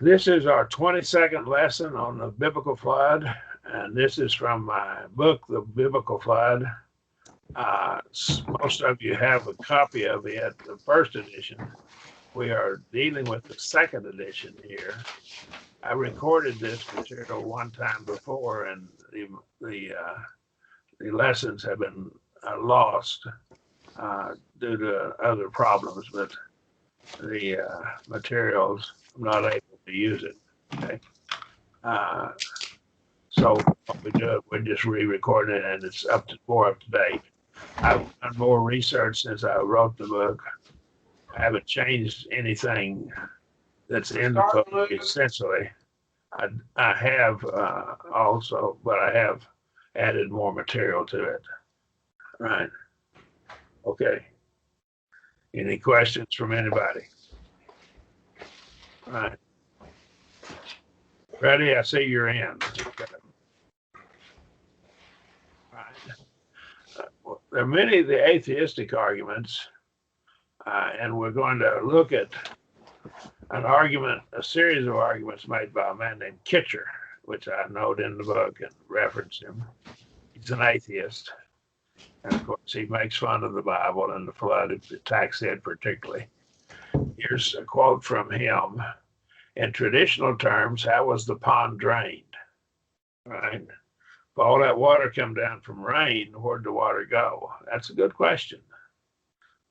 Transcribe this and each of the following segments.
This is our 22nd lesson on the biblical flood, and this is from my book, The Biblical Flood. Most of you have a copy of it, the first edition. We are dealing with the second edition here. I recorded this material one time before, and the lessons have been lost due to other problems, but the materials, I'm not able to use it. Okay. So what we do, we're just re-recording it, and it's more up to date. I've done more research since I wrote the book. I haven't changed anything that's in the book, essentially. I have also, but I have added more material to it. Right. Okay. Any questions from anybody? All right. Ready? I see you're in. Okay. Well, there are many of the atheistic arguments, and we're going to look at a series of arguments made by a man named Kitcher, which I note in the book and reference him. He's an atheist. And of course, he makes fun of the Bible and the flood, attacks it particularly. Here's a quote from him. In traditional terms, how was the pond drained? Right? If all that water come down from rain, where'd the water go? That's a good question.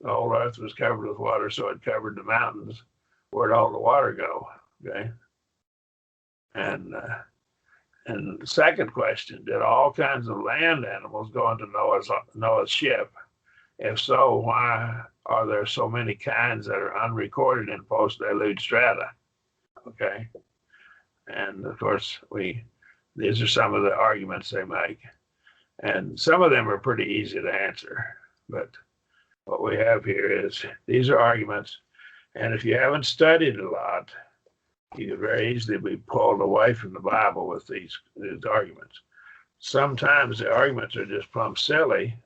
The whole earth was covered with water, so it covered the mountains. Where'd all the water go? Okay. And the second question, did all kinds of land animals go into Noah's ship? If so, why are there so many kinds that are unrecorded in post-deluge strata? Okay. And of course, these are some of the arguments they make. And some of them are pretty easy to answer. But what we have here is, these are arguments. And if you haven't studied a lot, you could very easily be pulled away from the Bible with these arguments. Sometimes the arguments are just plumb silly,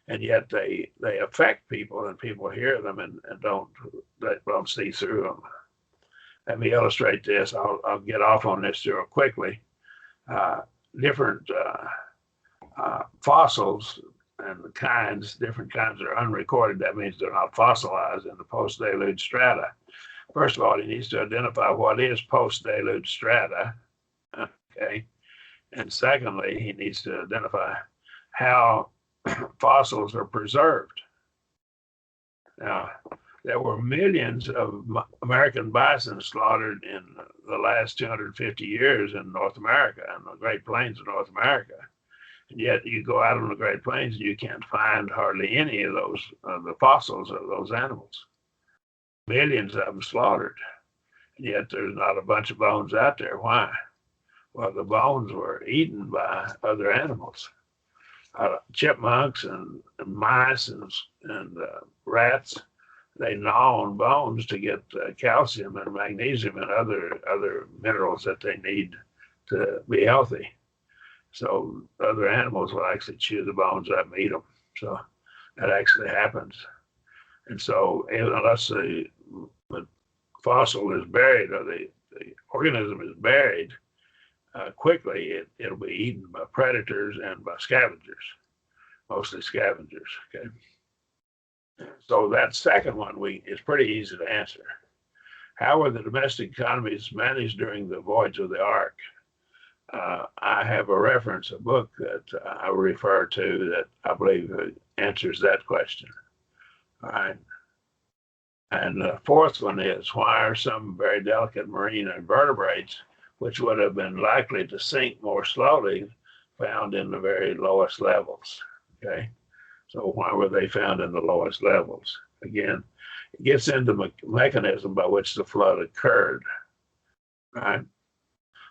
and yet they affect people, and people hear them and don't see through them. Let me illustrate this. I'll get off on this real quickly. Different fossils and different kinds are unrecorded. That means they're not fossilized in the post-deluge strata. First of all, he needs to identify what is post-deluge strata, okay? And secondly, he needs to identify how fossils are preserved. Now, there were millions of American bison slaughtered in the last 250 years in North America, in the Great Plains of North America. And yet you go out on the Great Plains and you can't find hardly any of those, the fossils of those animals. Millions of them slaughtered, and yet there's not a bunch of bones out there. Why? Well, the bones were eaten by other animals, chipmunks and mice and rats. They gnaw on bones to get calcium and magnesium and other minerals that they need to be healthy. So other animals will actually chew the bones up and eat them. So that actually happens. And so unless the fossil is buried or the organism is buried quickly, it'll be eaten by predators and by scavengers, mostly scavengers. Okay. So that second one is pretty easy to answer. How were the domestic economies managed during the voyage of the Ark? I have a reference, a book that I refer to that I believe answers that question. All right. And the fourth one is, why are some very delicate marine invertebrates, which would have been likely to sink more slowly, found in the very lowest levels? Okay. So why were they found in the lowest levels? Again, it gets into the mechanism by which the flood occurred. Right.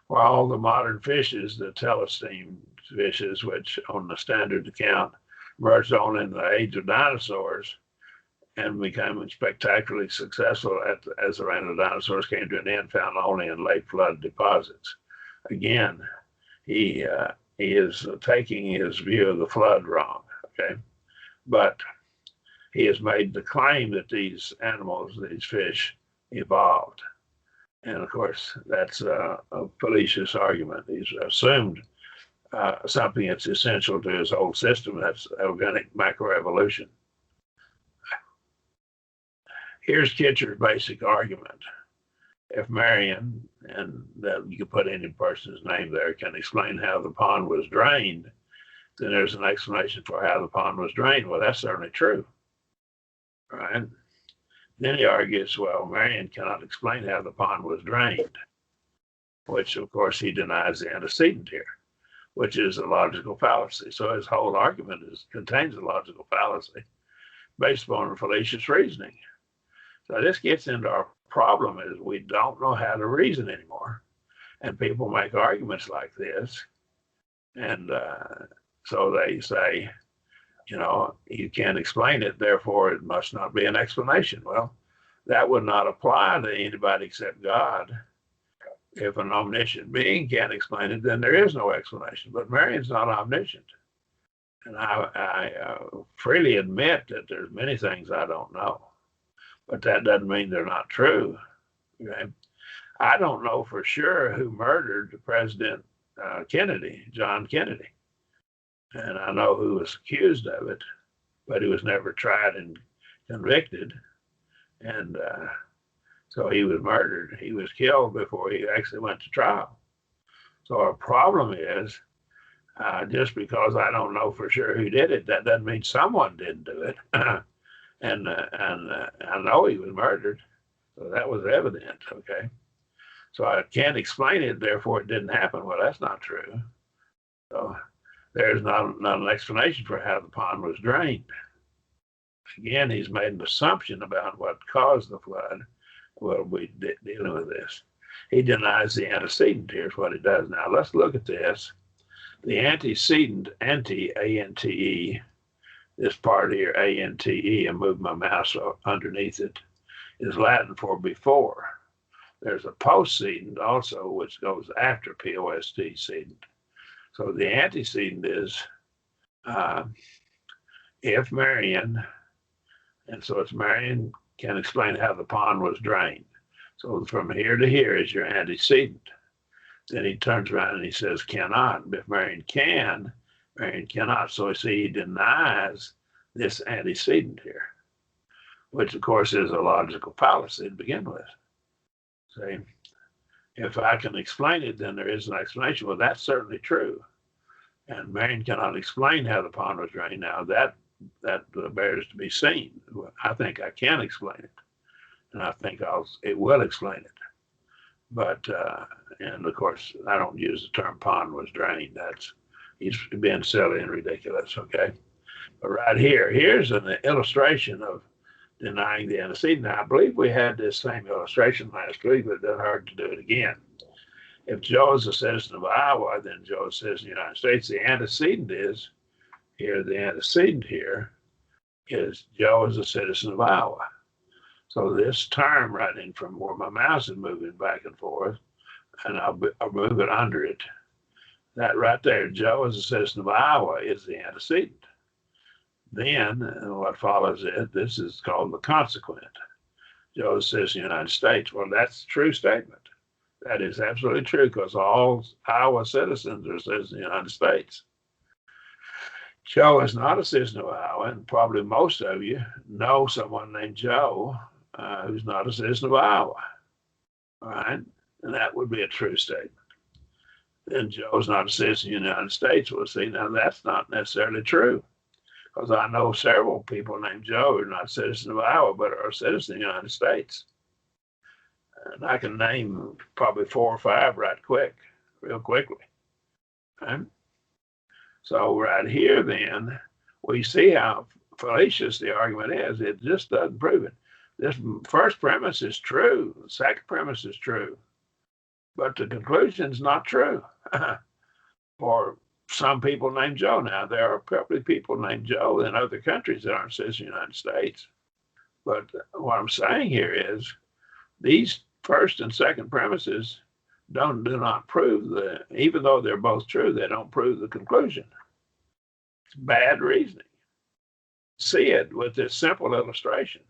While all the modern fishes, the telestine fishes, which on the standard account emerged only in the age of dinosaurs and became spectacularly successful as the reign of the dinosaurs came to an end, found only in late flood deposits. Again, he is taking his view of the flood wrong, okay? But he has made the claim that these animals, these fish, evolved. And of course, that's a fallacious argument. He's assumed something that's essential to his whole system. That's organic macroevolution. Here's Kitcher's basic argument. If Marion, and that you can put any person's name there, can explain how the pond was drained, then there's an explanation for how the pond was drained. Well, that's certainly true, right? Then he argues, well, Marion cannot explain how the pond was drained, which of course he denies the antecedent here, which is a logical fallacy. So his whole argument contains a logical fallacy based upon fallacious reasoning. So this gets into our problem is we don't know how to reason anymore. And people make arguments like this. And so they say, you can't explain it, therefore it must not be an explanation. Well, that would not apply to anybody except God. If an omniscient being can't explain it, then there is no explanation. But Marion's not omniscient. And I freely admit that there's many things I don't know. But that doesn't mean they're not true. Okay? I don't know for sure who murdered President Kennedy, John Kennedy. And I know who was accused of it, but he was never tried and convicted. And so he was murdered. He was killed before he actually went to trial. So our problem is, just because I don't know for sure who did it, that doesn't mean someone didn't do it. And I know he was murdered, so that was evident. Okay, so I can't explain it, therefore it didn't happen. Well, that's not true. So there's not an explanation for how the pond was drained. Again, he's made an assumption about what caused the flood. We'll be dealing with this. He denies the antecedent. Here's what he does. Now let's look at this. The antecedent, A-N-T-E, this part here, A-N-T-E, and move my mouse underneath it, is Latin for before. There's a postcedent also, which goes after P-O-S-T-cedent. So the antecedent is if Marion, and so it's Marion can explain how the pond was drained. So from here to here is your antecedent. Then he turns around and he says cannot. If Marion can, Marion cannot. So see, he denies this antecedent here, which of course is a logical fallacy to begin with. See, if I can explain it, then there is an explanation. Well, that's certainly true. And Marion cannot explain how the pond was drained. Now that bears to be seen. I think I can explain it, and I think it will explain it. But and of course, I don't use the term pond was drained. He's being silly and ridiculous. Okay, but right here's an illustration of denying the antecedent. Now, I believe we had this same illustration last week, but it's hard to do it again. If Joe is a citizen of Iowa, then Joe is a citizen of the United States. The antecedent is here. The antecedent here is Joe is a citizen of Iowa. So this term right in from where my mouse is moving back and forth, and I'll move it under it. That right there, Joe is a citizen of Iowa, is the antecedent. Then what follows it, this is called the consequent. Joe is a citizen of the United States. Well, that's a true statement. That is absolutely true because all Iowa citizens are citizens of the United States. Joe is not a citizen of Iowa, and probably most of you know someone named Joe who's not a citizen of Iowa. All right, and that would be a true statement. Then Joe's not a citizen of the United States. Well, see, now that's not necessarily true because I know several people named Joe who are not citizens of Iowa but are citizens of the United States. And I can name probably 4 or 5 real quickly. Okay? So right here, then, we see how fallacious the argument is. It just doesn't prove it. This first premise is true. The second premise is true. But the conclusion is not true for some people named Joe. Now, there are probably people named Joe in other countries that aren't citizens of the United States. But what I'm saying here is these first and second premises do not prove even though they're both true, they don't prove the conclusion. It's bad reasoning. See it with this simple illustration.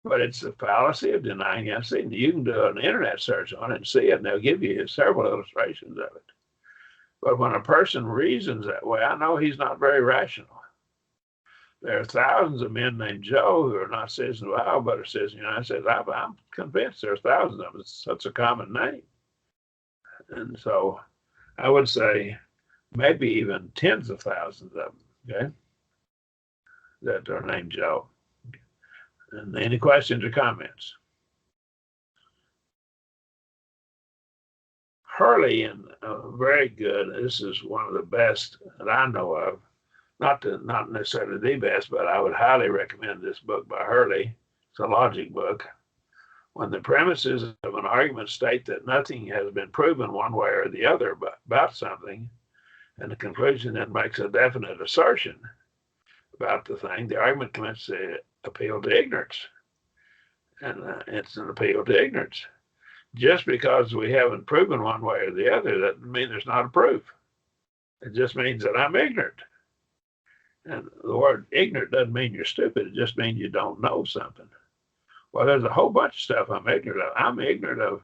But it's the fallacy of denying antecedent. You can do an internet search on it and see it, and they'll give you several illustrations of it. But when a person reasons that way, I know he's not very rational. There are thousands of men named Joe who are not citizens of Iowa, but are citizens of the United States. I'm convinced there's thousands of them. It's such a common name. And so I would say maybe even tens of thousands of them, okay, that are named Joe. And any questions or comments? Hurley, and very good. This is one of the best that I know of. Not necessarily the best, but I would highly recommend this book by Hurley. It's a logic book. When the premises of an argument state that nothing has been proven one way or the other about something, and the conclusion then makes a definite assertion about the thing, the argument commits to appeal to ignorance. And it's an appeal to ignorance. Just because we haven't proven one way or the other, that doesn't mean there's not a proof. It just means that I'm ignorant. And the word ignorant doesn't mean you're stupid. It just means you don't know something. Well, there's a whole bunch of stuff I'm ignorant of. I'm ignorant of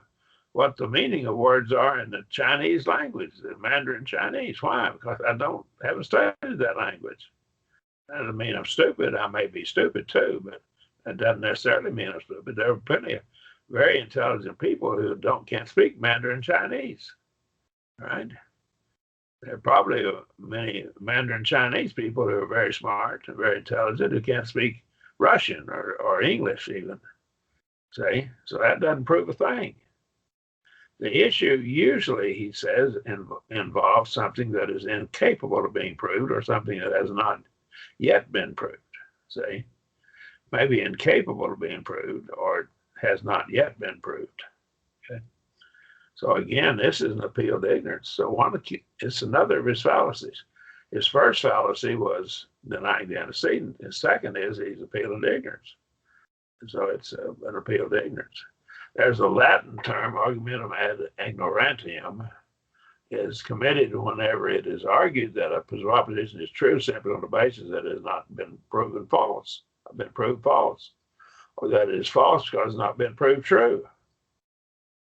what the meaning of words are in the Chinese language, the Mandarin Chinese. Why? Because I haven't studied that language. That doesn't mean I'm stupid. I may be stupid too, but that doesn't necessarily mean I'm stupid. There are plenty of very intelligent people who can't speak Mandarin Chinese, right? There are probably many Mandarin Chinese people who are very smart and very intelligent who can't speak Russian or English even. See? So that doesn't prove a thing. The issue usually, he says, involves something that is incapable of being proved or something that has not yet been proved. See? Maybe incapable of being proved or has not yet been proved. Okay? So again, this is an appeal to ignorance. So it's another of his fallacies. His first fallacy was denying the antecedent. His second is he's appealing to ignorance. And so it's an appeal to ignorance. There's a Latin term, argumentum ad ignorantium, is committed whenever it is argued that a proposition is true simply on the basis that it has not been proven false, or that it is false because it's not been proved true.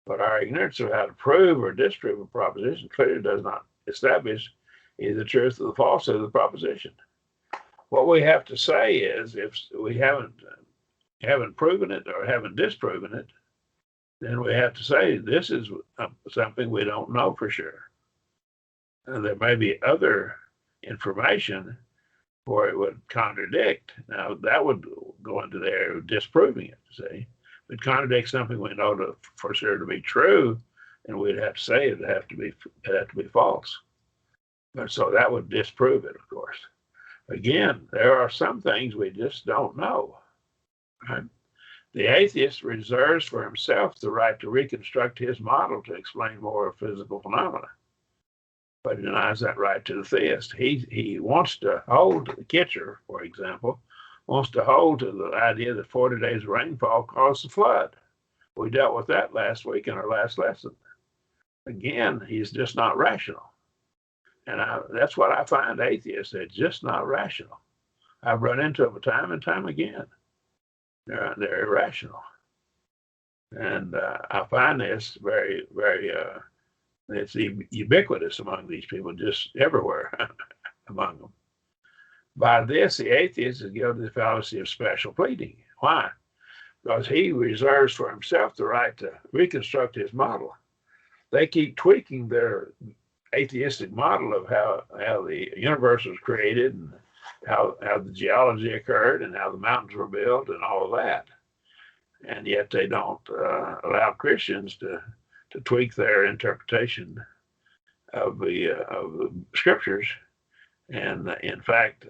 But our ignorance of how to prove or disprove a proposition clearly does not establish either the truth or the falsehood of the proposition. What we have to say is, if we haven't proven it or haven't disproven it, then we have to say this is something we don't know for sure. And there may be other information where it would contradict. Now, that would go into the area of disproving it, see? It contradicts something we know for sure to be true, and we'd have to say it'd have to be false. But so that would disprove it, of course. Again, there are some things we just don't know. Right? The atheist reserves for himself the right to reconstruct his model to explain more physical phenomena, but he denies that right to the theist. He wants to hold, Kitcher, for example, wants to hold to the idea that 40 days of rainfall caused the flood. We dealt with that last week in our last lesson. Again, he's just not rational. And that's what I find atheists, they're just not rational. I've run into them time and time again. They're irrational. And I find this very, very, it's ubiquitous among these people, just everywhere among them. By this, the atheist is guilty of the fallacy of special pleading. Why? Because he reserves for himself the right to reconstruct his model. They keep tweaking their atheistic model of how the universe was created and how the geology occurred and how the mountains were built and all of that. And yet they don't allow Christians to tweak their interpretation of the scriptures. And in fact,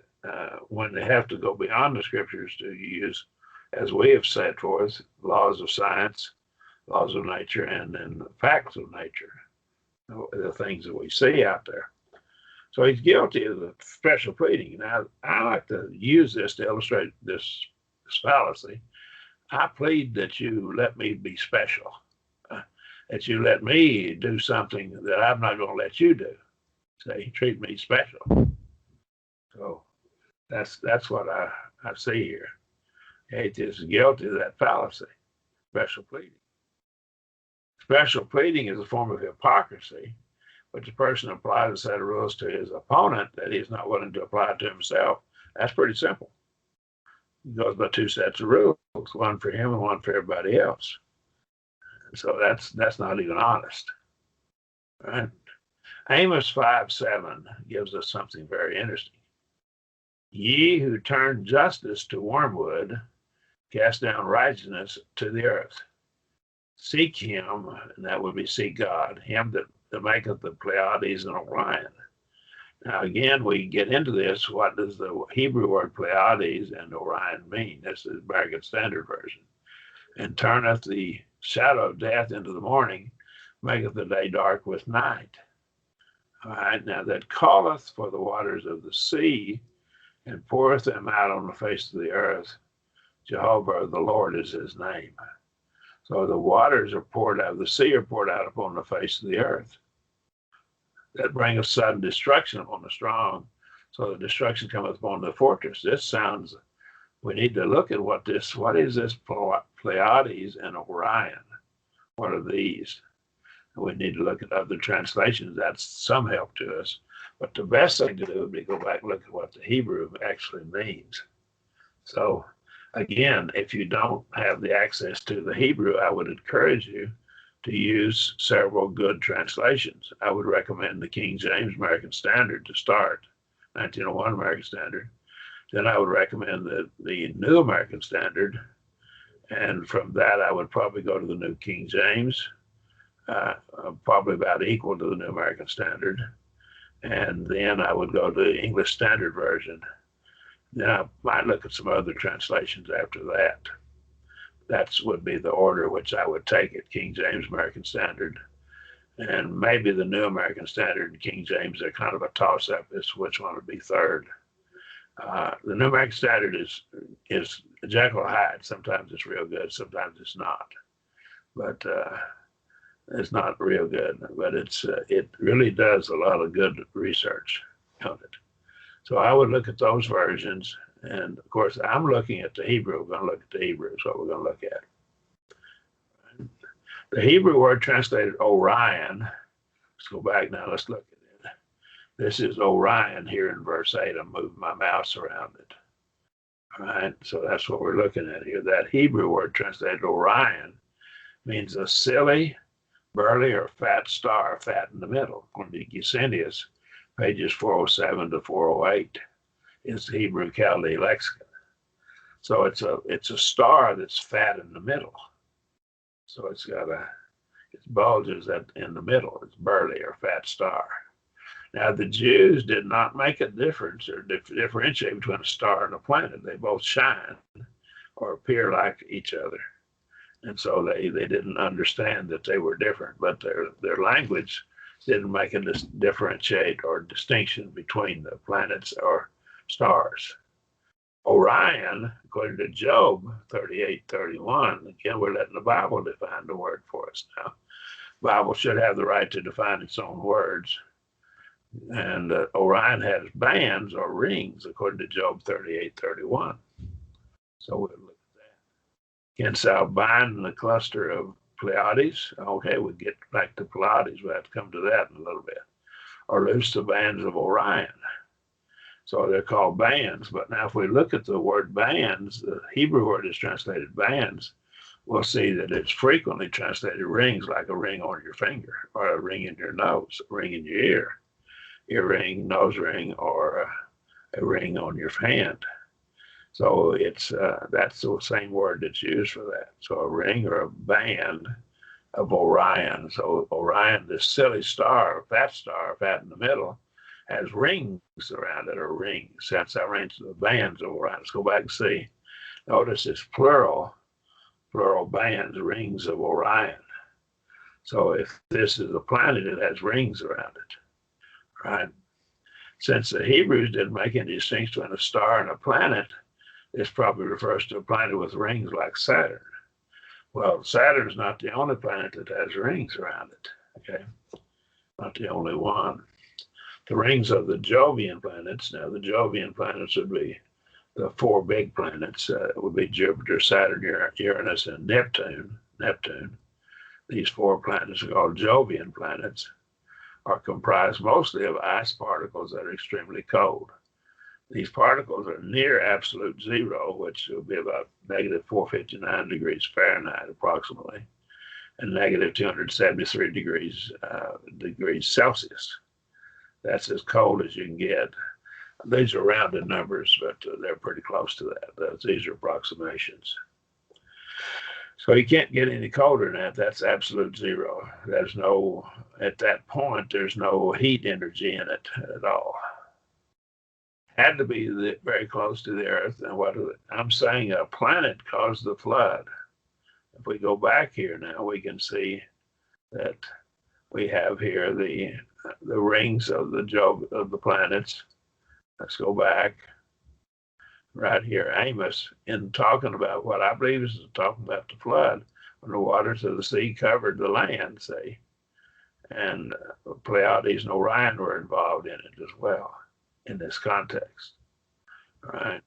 when they have to go beyond the scriptures to use, as we have set forth, laws of science, laws of nature, and then the facts of nature, the things that we see out there. So he's guilty of the special pleading. Now, I like to use this to illustrate this fallacy. I plead that you let me be special, that you let me do something that I'm not going to let you do. Say, treat me special. So that's what I see here. Atheist is guilty of that fallacy, special pleading. Special pleading is a form of hypocrisy, which a person applies a set of rules to his opponent that he's not willing to apply to himself. That's pretty simple. It goes by two sets of rules, one for him and one for everybody else. So that's not even honest. Right? Amos 5:7 gives us something very interesting. Ye who turn justice to wormwood, cast down righteousness to the earth. Seek him, and that would be seek God, him that maketh the Pleiades and Orion. Now again, we get into this. What does the Hebrew word Pleiades and Orion mean? This is American Standard Version. And turneth the shadow of death into the morning, maketh the day dark with night. All right, now that calleth for the waters of the sea and poureth them out on the face of the earth. Jehovah, the Lord, is his name. So the waters are poured out, the sea are poured out upon the face of the earth. That bringeth sudden destruction upon the strong. So the destruction cometh upon the fortress. This sounds, we need to look at what is this Pleiades and Orion? What are these? We need to look at other translations. That's some help to us. But the best thing to do would be go back and look at what the Hebrew actually means. So again, if you don't have the access to the Hebrew, I would encourage you to use several good translations. I would recommend the King James American Standard to start, 1901 American Standard. Then I would recommend the New American Standard. And from that, I would probably go to the New King James, probably about equal to the New American Standard. And then I would go to the English Standard Version. Then I might look at some other translations after that. That would be the order which I would take it, King James American Standard. And maybe the New American Standard and King James are kind of a toss-up as to which one would be third. The New American Standard is Jekyll and Hyde. Sometimes it's real good, sometimes it's not. But it's not real good, but it really does a lot of good research on it. So I would look at those versions, and of course I'm looking at the Hebrew. We're going to look at the Hebrew is what we're going to look at. The Hebrew word translated Orion. Let's go back now. Let's look at it. This is Orion here in verse 8. I'm moving my mouse around it. All right, so that's what we're looking at here. That Hebrew word translated Orion means a silly, burly, or fat star, fat in the middle. On the Gesenius, pages 407 to 408, is the Hebrew Chaldee lexicon. So it's a star that's fat in the middle. So it bulges in the middle. It's burly or fat star. Now the Jews did not make a difference or differentiate between a star and a planet. They both shine or appear like each other. And so they didn't understand that they were different, but their language didn't make a differentiate or distinction between the planets or stars. Orion, according to Job 38:31, again, we're letting the Bible define the word for us now. The Bible should have the right to define its own words. And Orion has bands or rings, according to Job 38:31. So we'll look at that. Canst thou bind the cluster of Pleiades? Okay, we'll get back to Pleiades. We'll have to come to that in a little bit. Or loose the bands of Orion. So they're called bands. But now if we look at the word bands, the Hebrew word is translated bands, we'll see that it's frequently translated rings, like a ring on your finger, or a ring in your nose, a ring in your earring, nose ring, or a ring on your hand. So that's the same word that's used for that. So a ring or a band of Orion. So Orion, this silly star, fat in the middle, has rings around it, or rings. That's how range the bands of Orion. Let's go back and see. Notice it's plural bands, rings of Orion. So if this is a planet, it has rings around it, right? Since the Hebrews didn't make any distinction between a star and a planet, this probably refers to a planet with rings like Saturn. Well, Saturn's not the only planet that has rings around it, okay? Not the only one. The rings of the Jovian planets, now the Jovian planets would be the four big planets would be Jupiter, Saturn, Uranus, and Neptune. These four planets are called Jovian planets, are comprised mostly of ice particles that are extremely cold. These particles are near absolute zero, which will be about negative 459 degrees Fahrenheit approximately, and negative 273 degrees Celsius. That's as cold as you can get. These are rounded numbers, but they're pretty close to that. These are approximations. So you can't get any colder than that. That's absolute zero. There's no, at that point, there's no heat energy in it at all. Had to be very close to the Earth. And I'm saying a planet caused the flood. If we go back here now, we can see that we have here the rings of the planets. Let's go back right here. Amos, in talking about what I believe is talking about the flood, when the waters of the sea covered the land, say, and Pleiades and Orion were involved in it as well in this context. Right.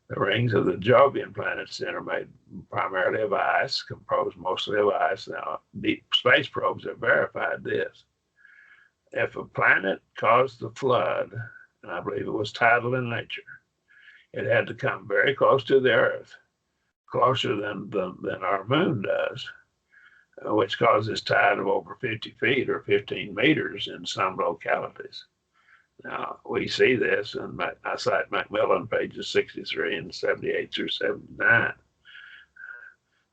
The rings of the Jovian planets then are made primarily of ice, composed mostly of ice. Now, deep space probes have verified this. If a planet caused the flood, and I believe it was tidal in nature, it had to come very close to the Earth, closer than our moon does, which causes tide of over 50 feet or 15 meters in some localities. Now, we see this, and I cite Macmillan pages 63 and 78 through 79.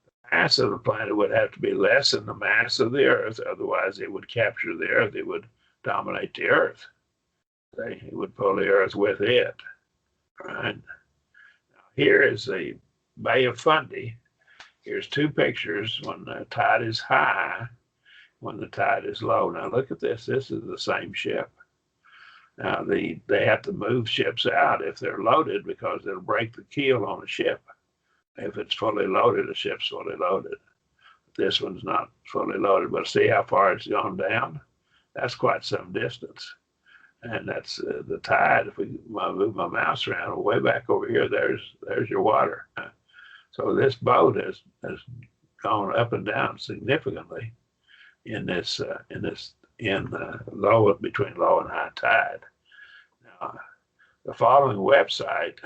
The mass of the planet would have to be less than the mass of the Earth, otherwise it would capture the Earth, it would dominate the Earth. It would pull the Earth with it. Right? Now, here is the Bay of Fundy. Here's two pictures when the tide is high, when the tide is low. Now look at this. This is the same ship. Now, they have to move ships out if they're loaded because they'll break the keel on a ship. If it's fully loaded, the ship's fully loaded. This one's not fully loaded, but see how far it's gone down? That's quite some distance. And that's the tide. If we move my mouse around way back over here, there's your water. So this boat has gone up and down significantly in low, between low and high tide. Now, the following website,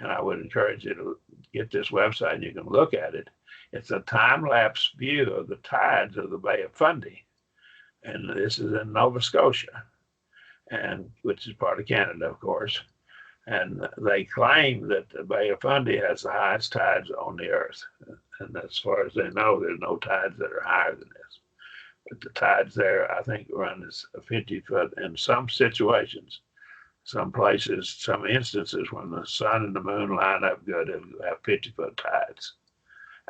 and I would encourage you to get this website and you can look at it. It's a time-lapse view of the tides of the Bay of Fundy. And this is in Nova Scotia, and which is part of Canada, of course. And they claim that the Bay of Fundy has the highest tides on the Earth. And as far as they know, there's no tides that are higher than this. But the tides there, I think, run this 50 foot in some situations, some places, some instances when the sun and the moon line up good, it'll have 50-foot tides.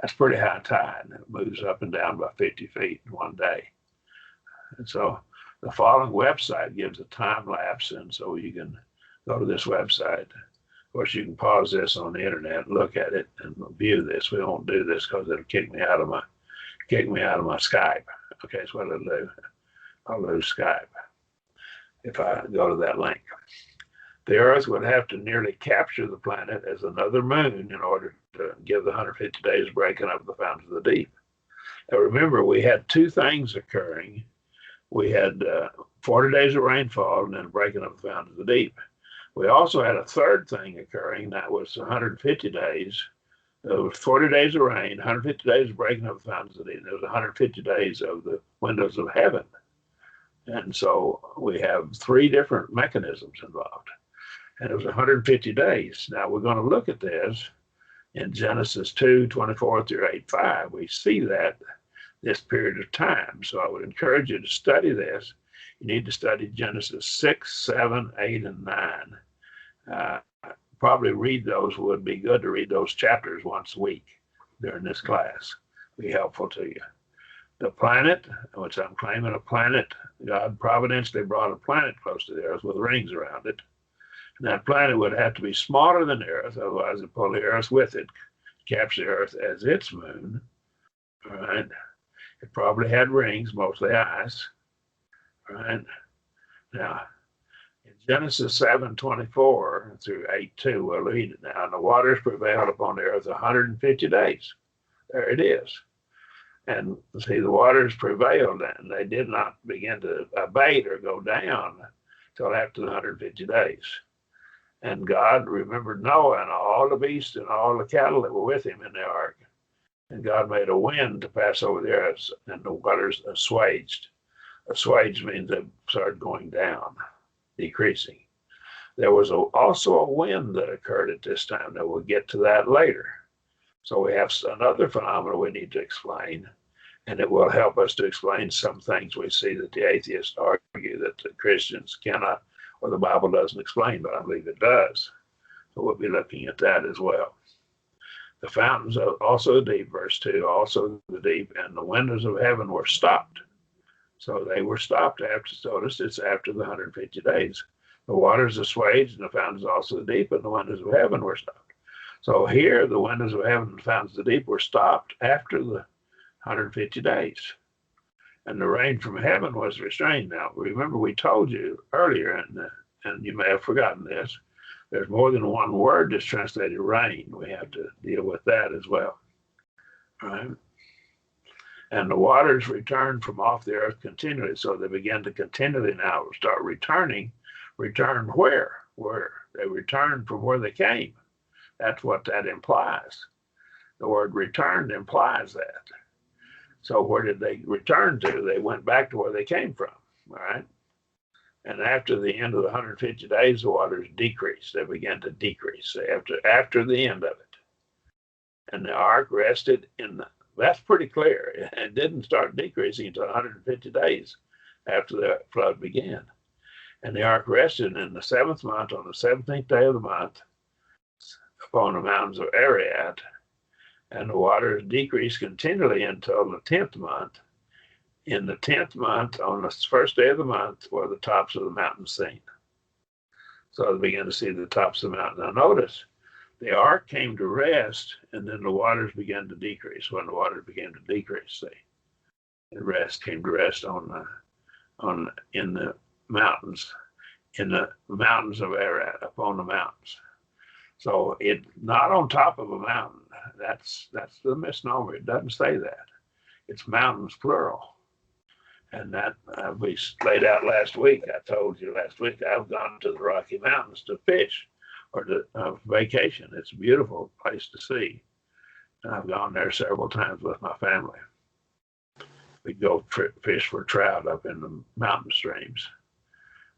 That's pretty high tide. It moves up and down by 50 feet in one day. And so the following website gives a time lapse, and so you can go to this website. Of course, you can pause this on the internet and look at it and view this. We won't do this because it'll kick me out of my Skype. Okay, that's what it'll do. I'll lose Skype if I go to that link. The Earth would have to nearly capture the planet as another moon in order to give the 150 days breaking up the fountains of the deep. Now remember, we had two things occurring. We had 40 days of rainfall and then breaking up the fountains of the deep. We also had a third thing occurring, that was 150 days. There was 40 days of rain, 150 days of breaking up the fountains of the deep. There was 150 days of the windows of heaven. And so we have three different mechanisms involved. And it was 150 days. Now we're going to look at this in Genesis 2:24 through 8:5. We see that this period of time. So I would encourage you to study this. You need to study Genesis 6, 7, 8, and 9. Probably read those. Would be good to read those chapters once a week during this class. Be helpful to you. The planet, which I'm claiming a planet, God providentially brought a planet close to the Earth with rings around it. And that planet would have to be smaller than the Earth, otherwise it'd pull the Earth with it, capture the Earth as its moon. All right. It probably had rings, mostly ice. All right. Now, in Genesis 7:24 through 8:2, we'll read it now. And the waters prevailed upon the earth 150 days. There it is. And see, the waters prevailed, and they did not begin to abate or go down till after the 150 days. And God remembered Noah and all the beasts and all the cattle that were with him in the ark. And God made a wind to pass over the earth, and the waters assuaged. Assuaged means they started going down, decreasing. There was also a wind that occurred at this time, that we'll get to that later. So we have another phenomenon we need to explain, and it will help us to explain some things we see that the atheists argue that the Christians cannot, or the Bible doesn't explain, but I believe it does. So we'll be looking at that as well. The fountains of also the deep, verse 2, also the deep, and the windows of heaven were stopped. So they were stopped after, notice it's after the 150 days. The waters assuaged, and the fountains also the deep, and the windows of heaven were stopped. So here, the windows of heaven and the fountains of the deep were stopped after the 150 days. And the rain from heaven was restrained. Now, remember we told you earlier, and you may have forgotten this, there's more than one word that's translated rain. We have to deal with that as well. All right? And the waters returned from off the earth continually. So they began to continually now start returning. Return where? Where? They returned from where they came. That's what that implies. The word returned implies that. So where did they return to? They went back to where they came from, all right? And after the end of the 150 days, the waters decreased. They began to decrease after the end of it. And the ark rested that's pretty clear. It didn't start decreasing until 150 days after the flood began. And the ark rested in the seventh month, on the 17th day of the month, upon the mountains of Ararat, and the waters decreased continually until the 10th month. In the 10th month, on the first day of the month, were the tops of the mountains seen. So they began to see the tops of the mountain. Now notice, the ark came to rest, and then the waters began to decrease. When the waters began to decrease, the rest came to rest in the mountains of Ararat, upon the mountains. So it's not on top of a mountain. That's the misnomer. It doesn't say that. It's mountains, plural. And that we laid out last week. I told you last week I've gone to the Rocky Mountains to fish or to vacation. It's a beautiful place to see. And I've gone there several times with my family. We go fish for trout up in the mountain streams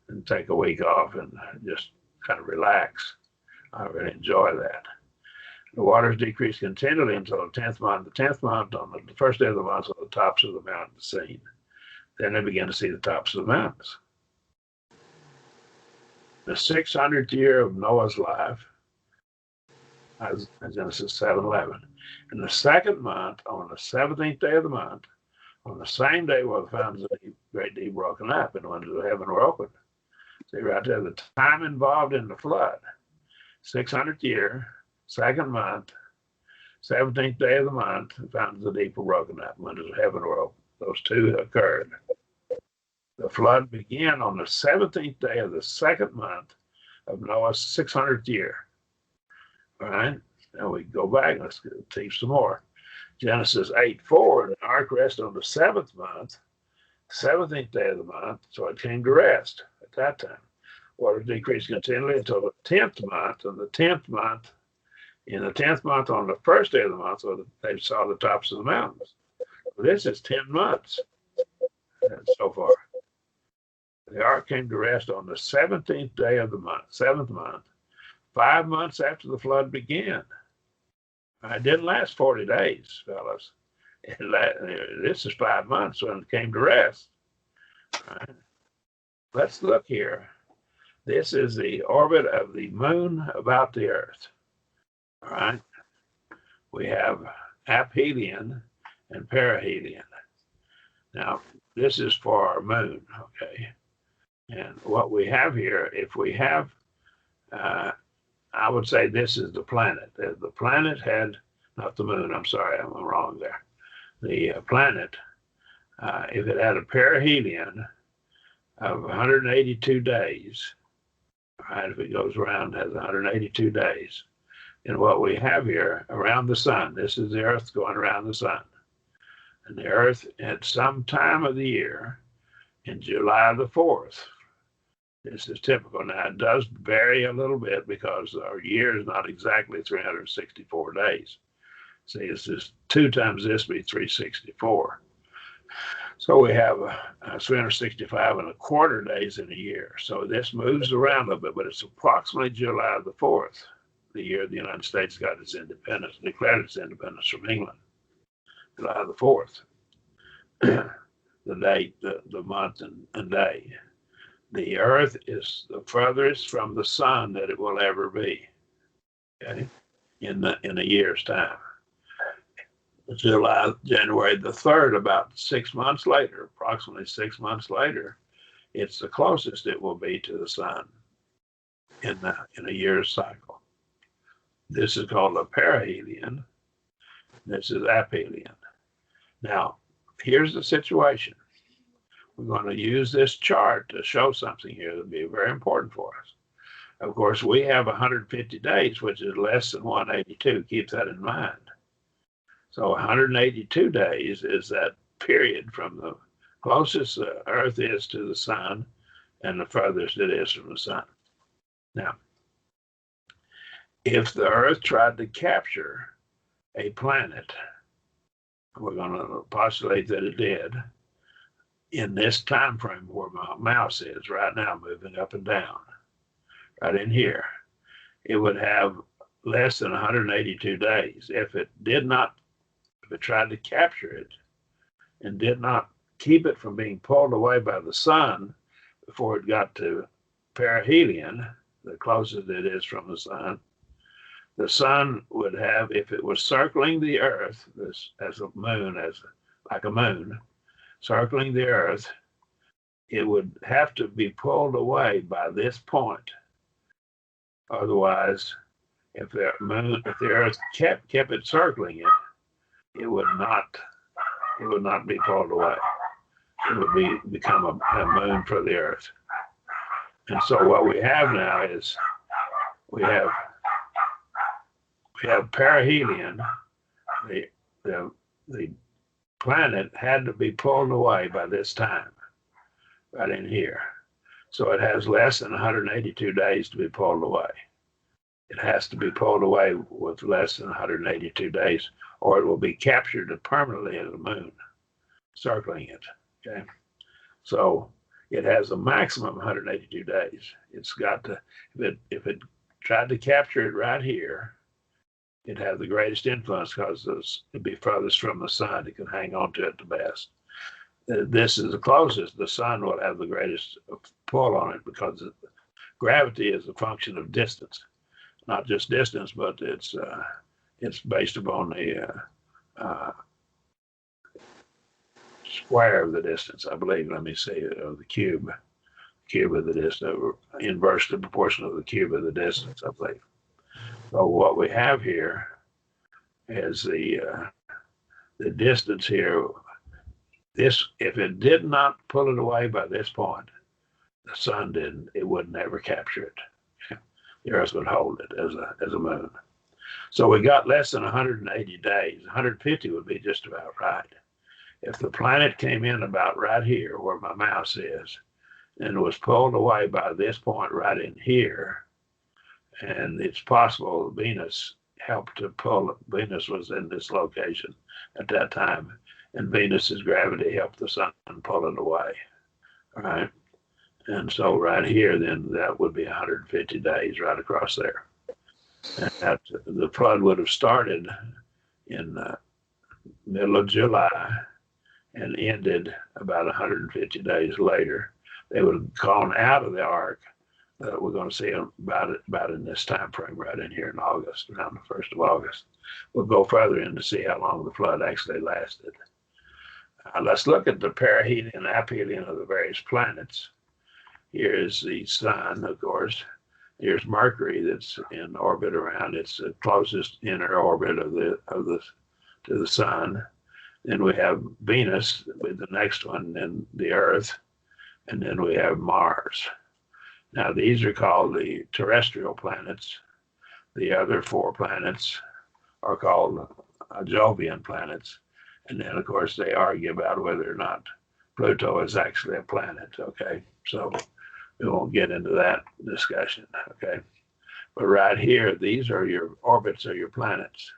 and take a week off and just kind of relax. I really enjoy that. The waters decreased continually until the 10th month. The 10th month, on the first day of the month, on the tops of the mountains seen. Then they began to see the tops of the mountains. The 600th year of Noah's life, as Genesis 7:11. In the second month, on the 17th day of the month, on the same day were the fountains of the great deep broken up, and the windows of heaven were opened. See right there, the time involved in the flood. 600th year, second month, 17th day of the month, the fountains of the deep were broken up, windows of heaven were opened. Those two occurred. The flood began on the 17th day of the second month of Noah's 600th year. All right, now we go back, let's teach some more. Genesis 8:4, the ark rested on the seventh month, 17th day of the month, so it came to rest at that time. Water decreased continually until the 10th month. On the 10th month, in the 10th month, on the first day of the month, so they saw the tops of the mountains. This is 10 months so far. The ark came to rest on the 17th day of the month, 7th month, 5 months after the flood began. It didn't last 40 days, fellas. This is 5 months when it came to rest. All right. Let's look here. This is the orbit of the moon about the earth. All right. We have aphelion and perihelion. Now, this is for our moon, okay? And what we have here, if we have, I would say this is the planet. The planet had, not the moon, I'm sorry, I'm wrong there. The planet, if it had a perihelion of 182 days, right? If it goes around, it has 182 days. And what we have here around the sun, this is the Earth going around the sun. And the Earth at some time of the year, in July the 4th, this is typical. Now, it does vary a little bit because our year is not exactly 364 days. See, it's just 2 times this be 364. So we have 365 and a quarter days in a year. So this moves around a little bit, but it's approximately July the 4th, the year the United States got its independence, declared its independence from England, July the 4th, the date, the month, and day. The Earth is the furthest from the sun that it will ever be, okay, in a year's time. January the 3rd, about 6 months later, approximately 6 months later, it's the closest it will be to the sun in a year's cycle. This is called a perihelion. This is aphelion. Now, here's the situation. We're going to use this chart to show something here that will be very important for us. Of course, we have 150 days, which is less than 182. Keep that in mind. So 182 days is that period from the closest the Earth is to the sun and the furthest it is from the sun. Now, if the Earth tried to capture a planet, we're going to postulate that it did, in this time frame where my mouse is right now, moving up and down, right in here, it would have less than 182 days. If it tried to capture it and did not keep it from being pulled away by the sun before it got to perihelion, the closest it is from the sun would have, if it was circling the Earth, this as a moon, like a moon, circling the Earth, it would have to be pulled away by this point. Otherwise, if the Earth kept it circling it, it would not be pulled away. It would become a moon for the Earth. And so what we have now is we have perihelion. The planet had to be pulled away by this time, right in here. So it has less than 182 days to be pulled away. It has to be pulled away with less than 182 days, or it will be captured permanently as a moon, circling it, okay? So it has a maximum 182 days. It's got to, if it tried to capture it right here, it'd have the greatest influence because it'd be furthest from the sun. It can hang on to it the best. This is the closest. The sun will have the greatest pull on it because gravity is a function of distance, not just distance, but it's based upon the square of the distance, I believe. Let me see, of the cube of the distance, inversely proportional to the cube of the distance, I believe. So what we have here is the distance here. This, if it did not pull it away by this point, the sun didn't. It would never capture it. The Earth would hold it as a moon. So we got less than 180 days. 150 would be just about right. If the planet came in about right here, where my mouse is, and was pulled away by this point right in here, and it's possible Venus helped to pull it. Venus was in this location at that time, and Venus's gravity helped the sun pull it away, all right? And so right here, then that would be 150 days right across there. And the flood would have started in the middle of July and ended about 150 days later. They would have gone out of the arc. We're going to see about in this time frame right in here in August, around the 1st of August. We'll go further in to see how long the flood actually lasted. Let's look at the perihelion and aphelion of the various planets. Here is the sun, of course. Here's Mercury that's in orbit around. It's the closest inner orbit to the sun. Then we have Venus with the next one, and the Earth, and then we have Mars. Now, these are called the terrestrial planets. The other four planets are called Jovian planets. And then, of course, they argue about whether or not Pluto is actually a planet, okay? So we won't get into that discussion, okay? But right here, these are your orbits of your planets.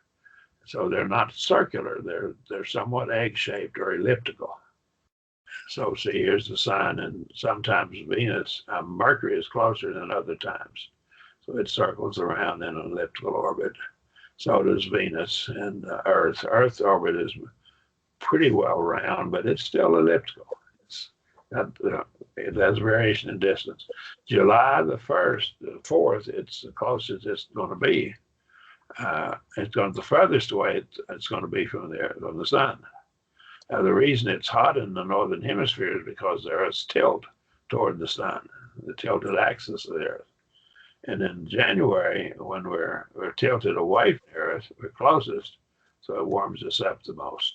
So they're not circular, they're somewhat egg-shaped or elliptical. So see, here's the sun, and sometimes Venus, Mercury is closer than other times. So it circles around in an elliptical orbit. So does Venus and Earth. Earth's orbit is pretty well round, but it's still elliptical. It's not, it has variation in distance. July the 4th, it's the closest it's going to be. It's going the furthest away it's going to be from the sun. The reason it's hot in the northern hemisphere is because the Earth's tilt toward the sun, the tilted axis of the Earth. And in January, when we're tilted away from the Earth, we're closest, so it warms us up the most.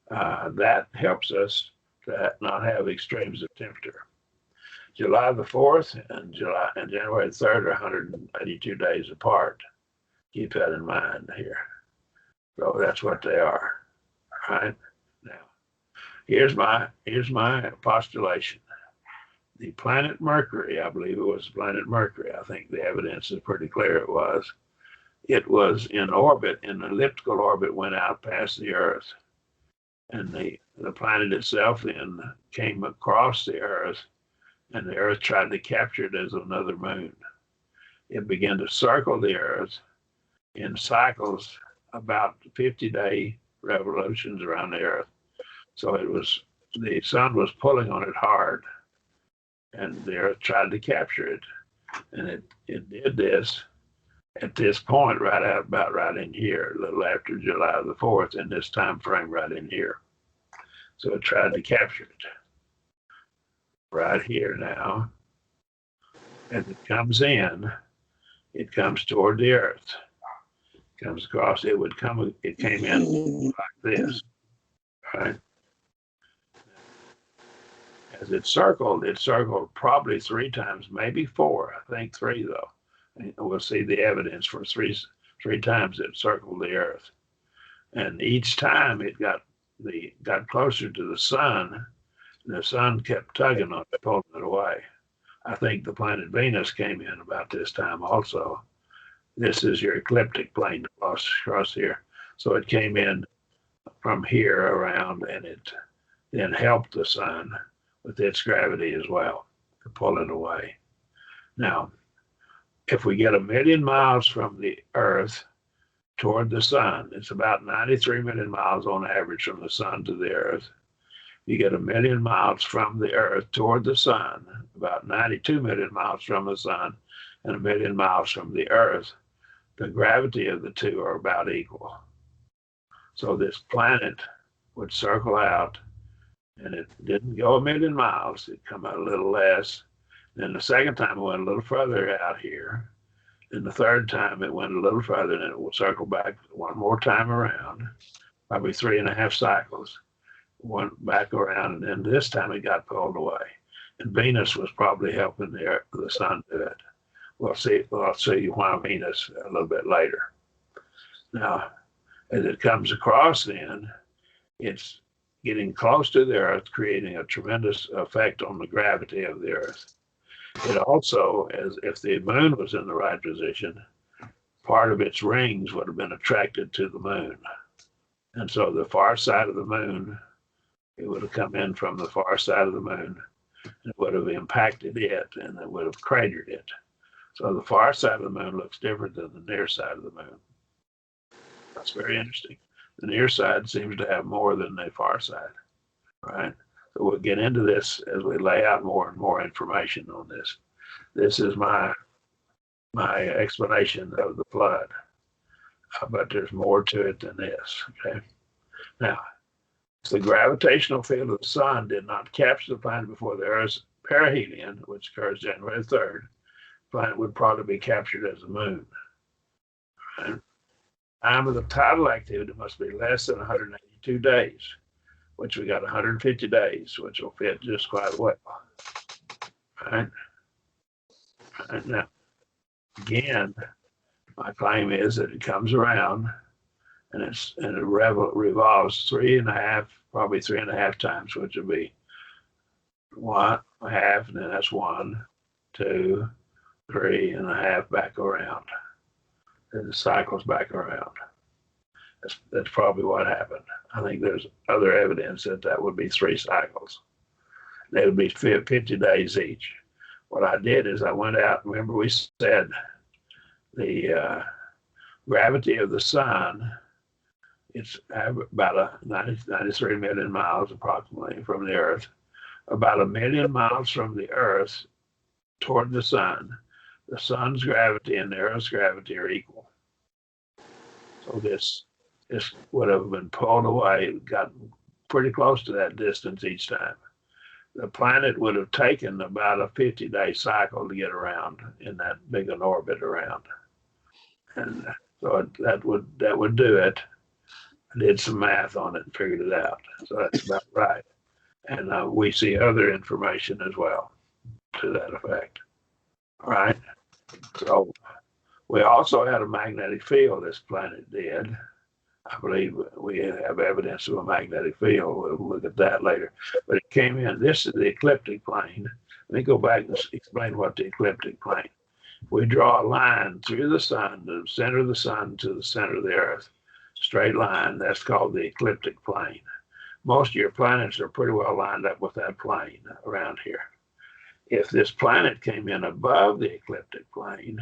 That helps us to not have extremes of temperature. July the 4th and January the 3rd are 182 days apart. Keep that in mind here. So that's what they are. All right. Now, here's my postulation. The planet Mercury, I believe it was the planet Mercury. I think the evidence is pretty clear it was. It was in orbit, in an elliptical orbit, went out past the Earth. And the planet itself then came across the Earth, and the Earth tried to capture it as another moon. It began to circle the Earth in cycles, about 50-day revolutions around the Earth. So the sun was pulling on it hard, and the Earth tried to capture it. And it did this at this point about right in here, a little after July the 4th, in this time frame right in here. So it tried to capture it right here now. As it comes in, it comes toward the Earth. It comes across, it came in like this, right? As it circled probably 3 times, maybe 4, I think 3 though. And we'll see the evidence for three times it circled the Earth. And each time it got closer to the sun, and the sun kept tugging on it, pulling it away. I think the planet Venus came in about this time also. This is your ecliptic plane across here. So it came in from here around, and it then helped the sun with its gravity as well to pull it away. Now, if we get 1 million miles from the Earth toward the sun, it's about 93 million miles on average from the sun to the Earth. You get 1 million miles from the Earth toward the sun, about 92 million miles from the sun, and 1 million miles from the Earth. The gravity of the two are about equal. So this planet would circle out, and it didn't go 1 million miles. It come out a little less. Then the second time it went a little further out here. And the third time it went a little further, and it will circle back one more time around, probably 3.5 cycles, one back around, and then this time it got pulled away. And Venus was probably helping the sun do it. We'll see why Venus a little bit later. Now, as it comes across then, it's getting close to the Earth, creating a tremendous effect on the gravity of the Earth. It also, as if the moon was in the right position, part of its rings would have been attracted to the moon. And so the far side of the moon, it would have come in from the far side of the moon, and it would have impacted it, and it would have cratered it. So the far side of the moon looks different than the near side of the moon. That's very interesting. The near side seems to have more than the far side, right? So we'll get into this as we lay out more and more information on this. This is my explanation of the flood, but there's more to it than this, okay? Now, if the gravitational field of the sun did not capture the planet before the Earth's perihelion, which occurs January 3rd, the planet would probably be captured as a moon, right? Time of the tidal activity must be less than 182 days, which we got 150 days, which will fit just quite well, right? And now, again, my claim is that it comes around and it revolves probably three and a half times, which would be one half, and then that's 1, 2, 3 and a half back around. And it cycles back around. That's probably what happened. I think there's other evidence that would be 3 cycles. They would be 50 days each. What I did is I went out, remember we said the gravity of the sun, it's about 93 million miles approximately from the Earth, about 1 million miles from the Earth toward the sun. The sun's gravity and the Earth's gravity are equal. So this would have been pulled away, gotten pretty close to that distance each time. The planet would have taken about a 50-day cycle to get around in that big an orbit around. And so that would do it. I did some math on it and figured it out. So that's about right. And we see other information as well to that effect. All right. So we also had a magnetic field, this planet did. I believe we have evidence of a magnetic field. We'll look at that later. But it came in. This is the ecliptic plane. Let me go back and explain what the ecliptic plane. We draw a line through the sun, to the center of the sun to the center of the Earth. Straight line. That's called the ecliptic plane. Most of your planets are pretty well lined up with that plane around here. If this planet came in above the ecliptic plane,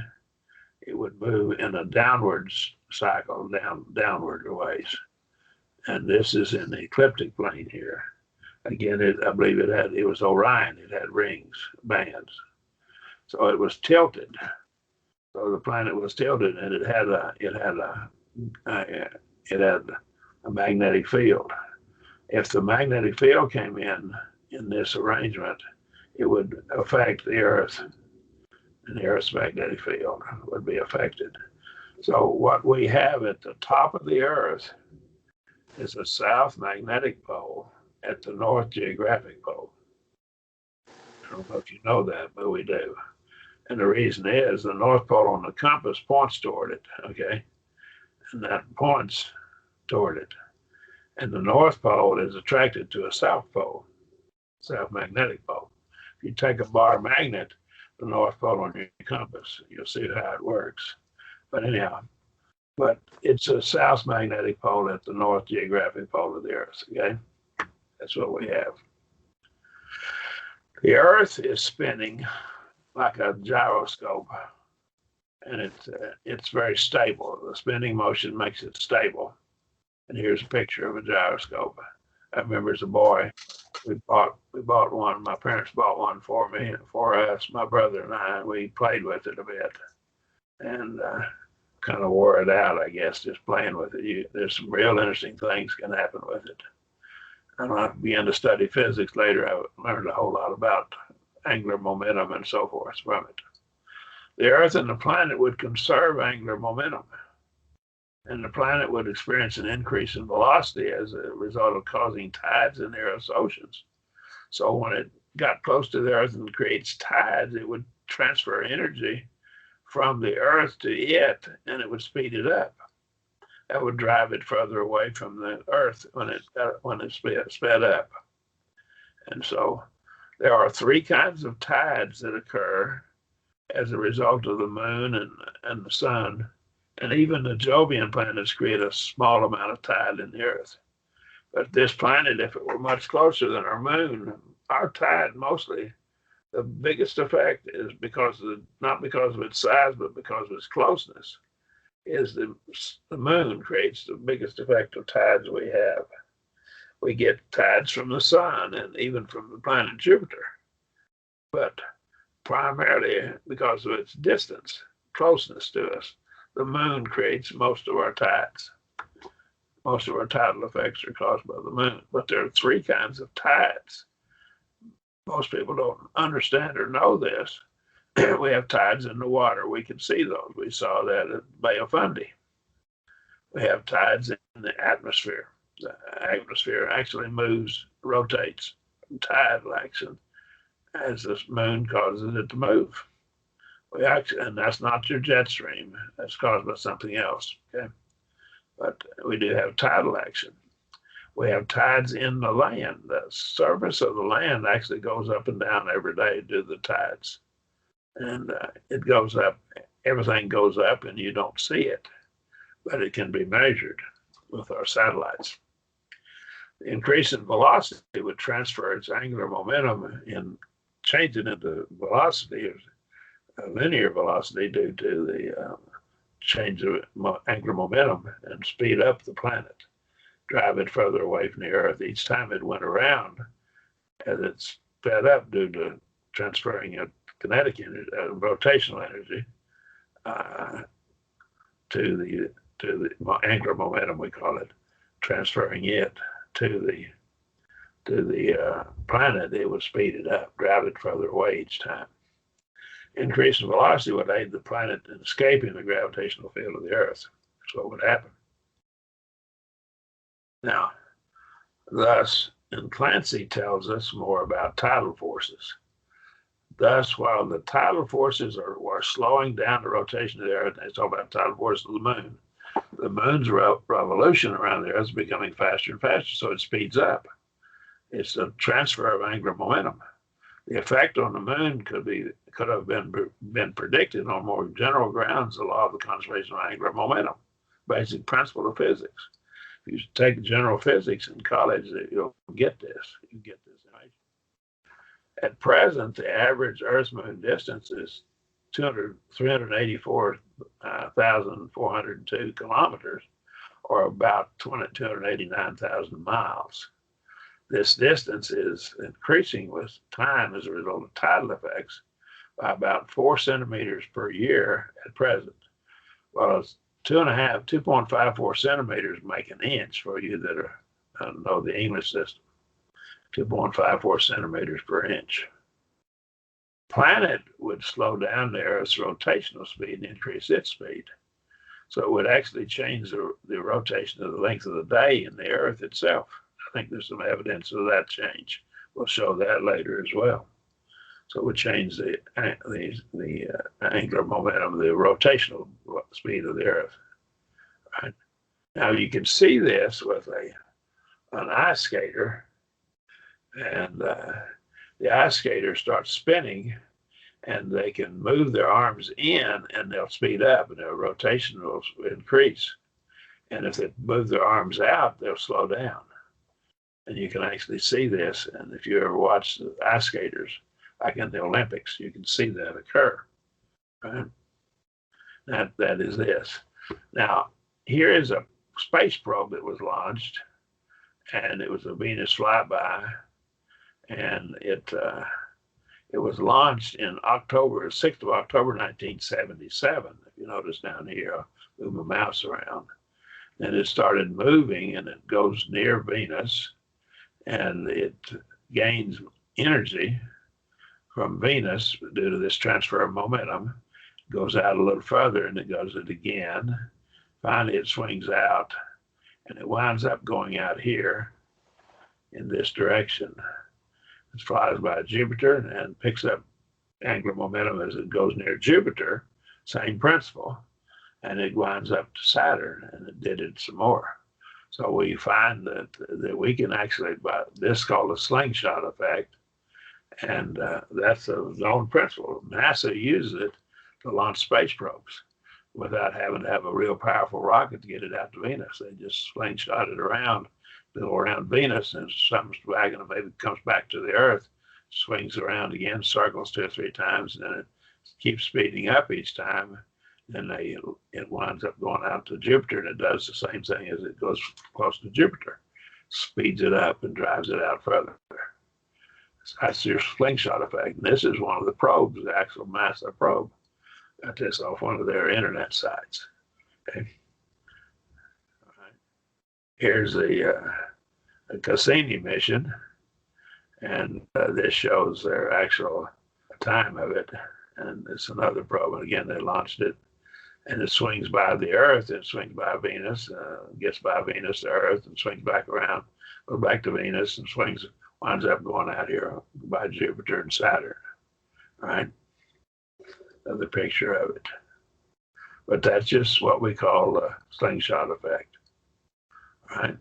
it would move in a downward cycle, downward ways. And this is in the ecliptic plane here. Again, I believe it was Orion. It had rings, bands. So it was tilted. So the planet was tilted, and it had a magnetic field. If the magnetic field came in this arrangement, it would affect the Earth, and the Earth's magnetic field would be affected. So what we have at the top of the Earth is a south magnetic pole at the north geographic pole. I don't know if you know that, but we do. And the reason is the north pole on the compass points toward it, okay? And that points toward it. And the north pole is attracted to a south pole, south magnetic pole. If you take a bar magnet, the north pole on your compass, you'll see how it works. But anyhow, it's a south magnetic pole at the north geographic pole of the Earth, okay? That's what we have. The Earth is spinning like a gyroscope, and it's very stable. The spinning motion makes it stable. And here's a picture of a gyroscope. I remember as a boy, we bought one. My parents bought one for me and for us, my brother and I, and we played with it a bit, and kind of wore it out, I guess, just playing with it. There's some real interesting things can happen with it. And when I began to study physics later, I learned a whole lot about angular momentum and so forth from it. The Earth and the planet would conserve angular momentum, and the planet would experience an increase in velocity as a result of causing tides in the Earth's oceans. So when it got close to the Earth and creates tides, it would transfer energy from the Earth to it, and it would speed it up. That would drive it further away from the Earth when it sped up. And so there are 3 kinds of tides that occur as a result of the moon and the sun. And even the Jovian planets create a small amount of tide in the Earth. But this planet, if it were much closer than our moon, our tide mostly, the biggest effect is not because of its size, but because of its closeness, is the moon creates the biggest effect of tides we have. We get tides from the sun and even from the planet Jupiter, but primarily because of its distance, closeness to us. The moon creates most of our tides. Most of our tidal effects are caused by the moon, but there are 3 kinds of tides. Most people don't understand or know this. We have tides in the water. We can see those. We saw that at Bay of Fundy. We have tides in the atmosphere. The atmosphere actually moves, rotates, tidal action as the moon causes it to move. We actually, and that's not your jet stream. That's caused by something else. Okay, but we do have tidal action. We have tides in the land. The surface of the land actually goes up and down every day due to the tides, and it goes up. Everything goes up, and you don't see it, but it can be measured with our satellites. The increase in velocity would transfer its angular momentum and change it into velocity, linear velocity, due to the change of angular momentum and speed up the planet, drive it further away from the Earth. Each time it went around, as it sped up due to transferring a kinetic energy, rotational energy, to the angular momentum, we call it, transferring it to the planet, it would speed it up, drive it further away each time. Increase in velocity would aid the planet in escaping the gravitational field of the Earth. That's what would happen. Now, thus, and Clancy tells us more about tidal forces. Thus, while the tidal forces are slowing down the rotation of the Earth, they talk about tidal forces of the moon's revolution around the Earth is becoming faster and faster, so it speeds up. It's a transfer of angular momentum. The effect on the moon could have been predicted on more general grounds, the law of the conservation of angular momentum, basic principle of physics. If you take general physics in college, you'll get this. You get this information. At present, the average Earth-Moon distance is 384,402 kilometers, or about 289,000 miles. This distance is increasing with time as a result of tidal effects by about 4 centimeters per year at present. Well, it's 2.54 centimeters make an inch for you that know the English system. 2.54 centimeters per inch. Planet would slow down the Earth's rotational speed and increase its speed. So it would actually change the rotation of the length of the day in the Earth itself. I think there's some evidence of that change. We'll show that later as well. So it would change the angular momentum, the rotational speed of the Earth. Right? Now you can see this with an ice skater, and the ice skater starts spinning, and they can move their arms in, and they'll speed up, and their rotation will increase. And if they move their arms out, they'll slow down. And you can actually see this. And if you ever watch the ice skaters, like in the Olympics, you can see that occur. Right? That is this. Now, here is a space probe that was launched, and it was a Venus flyby, and it was launched in October, 6th of October, 1977. If you notice down here, I'll move my mouse around. And it started moving, and it goes near Venus, and it gains energy from Venus due to this transfer of momentum, goes out a little further, and it goes it again. Finally, it swings out, and it winds up going out here in this direction. It flies by Jupiter and picks up angular momentum as it goes near Jupiter, same principle, and it winds up to Saturn, and it did it some more. So we find that we can actually, by this called a Slingshot Effect, and that's a known principle. NASA uses it to launch space probes without having to have a real powerful rocket to get it out to Venus. They just slingshot it around, go around Venus, and something's back, and maybe it comes back to the Earth, swings around again, circles 2 or 3 times, and then it keeps speeding up each time. Then it winds up going out to Jupiter, and it does the same thing as it goes close to Jupiter, speeds it up and drives it out further. So that's your Slingshot Effect. And this is one of the probes, the actual NASA probe. Got this off one of their internet sites. Okay. All right. Here's the Cassini mission, and this shows their actual time of it. And it's another probe. And again, they launched it, and it swings by the Earth, and swings by Venus, gets by Venus to Earth, and swings back around, goes back to Venus, and winds up going out here by Jupiter and Saturn. All right. another picture of it. But that's just what we call the slingshot effect, right?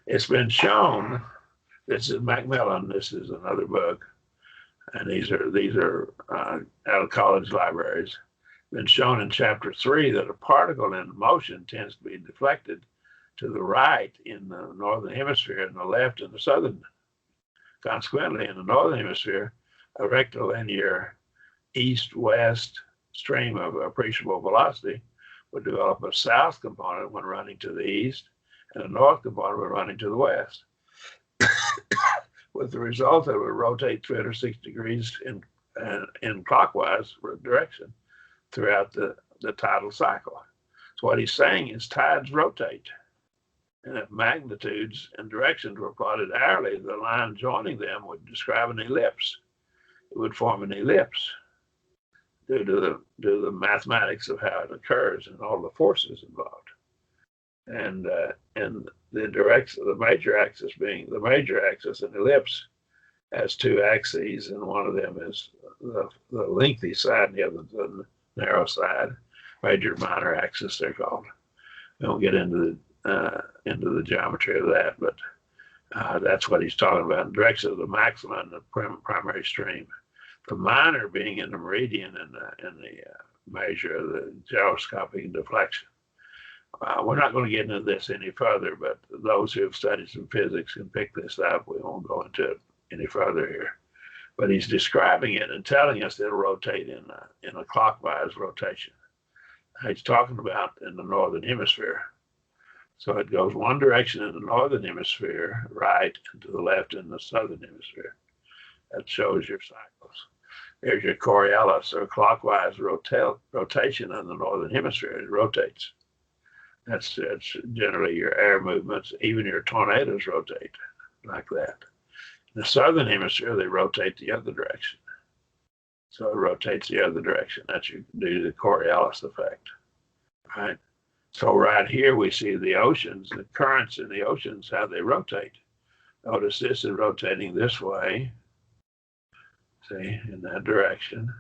It's been shown, this is Macmillan, this is another book, and these are out of college libraries. Been shown in chapter 3 that a particle in motion tends to be deflected to the right in the northern hemisphere and the left in the southern. Consequently, in the northern hemisphere, a rectilinear east-west stream of appreciable velocity would develop a south component when running to the east and a north component when running to the west, with the result that it would rotate 360 degrees in clockwise direction throughout the tidal cycle. So what he's saying is tides rotate, and if magnitudes and directions were plotted hourly, the line joining them would describe an ellipse. It would form an ellipse due to the mathematics of how it occurs and all the forces involved. And the direction, the major axis being the major axis, an ellipse has two axes, and one of them is the lengthy side, and the other the narrow side. Major minor axis, they're called. We won't get into the geometry of that, but that's what he's talking about. The direction of the maxima and the primary stream. The minor being in the meridian and the measure of the gyroscopic deflection. We're not going to get into this any further, but those who have studied some physics can pick this up. We won't go into it any further here. But he's describing it and telling us that it'll rotate in a clockwise rotation. He's talking about in the northern hemisphere. So it goes one direction in the northern hemisphere, right, and to the left in the southern hemisphere. That shows your cycles. There's your Coriolis, or clockwise rotation in the northern hemisphere. It rotates. That's generally your air movements. Even your tornadoes rotate like that. In the southern hemisphere, they rotate the other direction. So it rotates the other direction. That's due to the Coriolis effect, right? So right here we see the oceans, the currents in the oceans, how they rotate. Notice this is rotating this way. See, in that direction.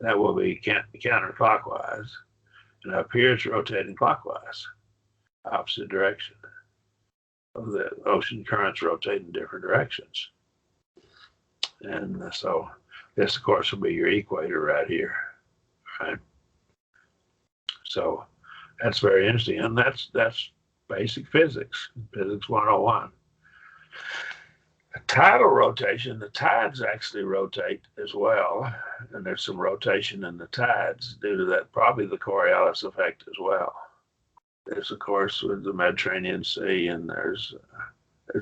That will be counterclockwise. And up here it's rotating clockwise, opposite direction. So the ocean currents rotate in different directions. And so this, of course, will be your equator right here, right? So that's very interesting. And that's basic physics, Physics 101. A tidal rotation, the tides actually rotate as well, and there's some rotation in the tides due to that, probably the Coriolis effect as well. There's, of course, with the Mediterranean Sea, and there's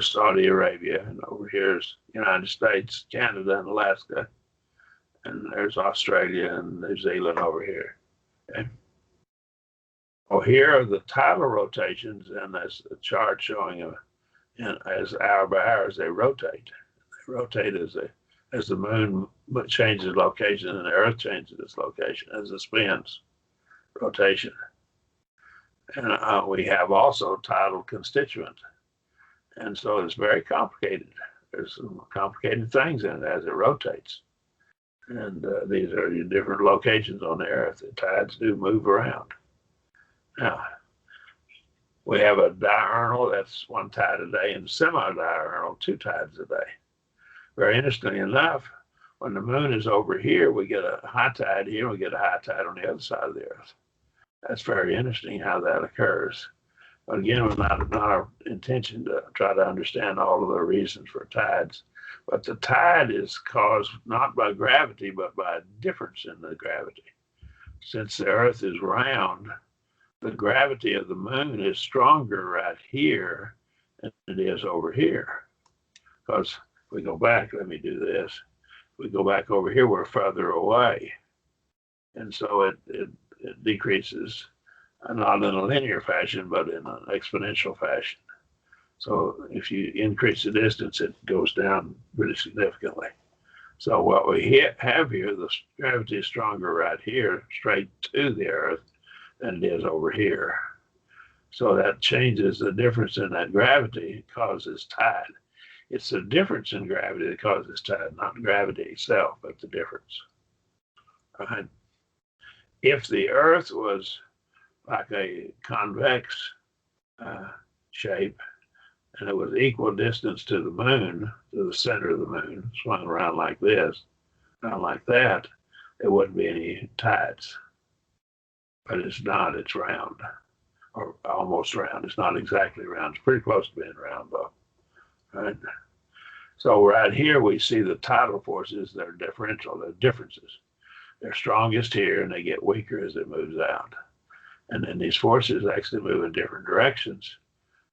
Saudi Arabia, and over here is United States, Canada, and Alaska, and there's Australia and New Zealand over here. Okay. Well, here are the tidal rotations, and that's the chart showing as hour by hour as they rotate. They rotate as the moon changes location and the earth changes its location as it spins, rotation. And we have also tidal constituent. And so it's very complicated. There's some complicated things in it as it rotates. And these are your different locations on the earth. The tides do move around. Now, we have a diurnal, that's one tide a day, and semi-diurnal, 2 tides a day. Very interestingly enough, when the moon is over here, we get a high tide here, we get a high tide on the other side of the earth. That's very interesting how that occurs. But again, it's not our intention to try to understand all of the reasons for tides. But the tide is caused not by gravity, but by a difference in the gravity. Since the earth is round, the gravity of the moon is stronger right here than it is over here. Because if we go back, let me do this. If we go back over here, we're further away. And so it decreases, not in a linear fashion, but in an exponential fashion. So if you increase the distance, it goes down pretty significantly. So what we have here, the gravity is stronger right here, straight to the earth, than it is over here. So that changes the difference in that gravity, causes tide. It's the difference in gravity that causes tide, not gravity itself, but the difference. Right? if the Earth was like a convex shape, and it was equal distance to the moon, to the center of the moon, swung around like this, around like that, there wouldn't be any tides. But it's not, it's round, or almost round. It's not exactly round. It's pretty close to being round, though. Right? So right here, we see the tidal forces. They're differential, they're differences. They're strongest here, and they get weaker as it moves out. And then these forces actually move in different directions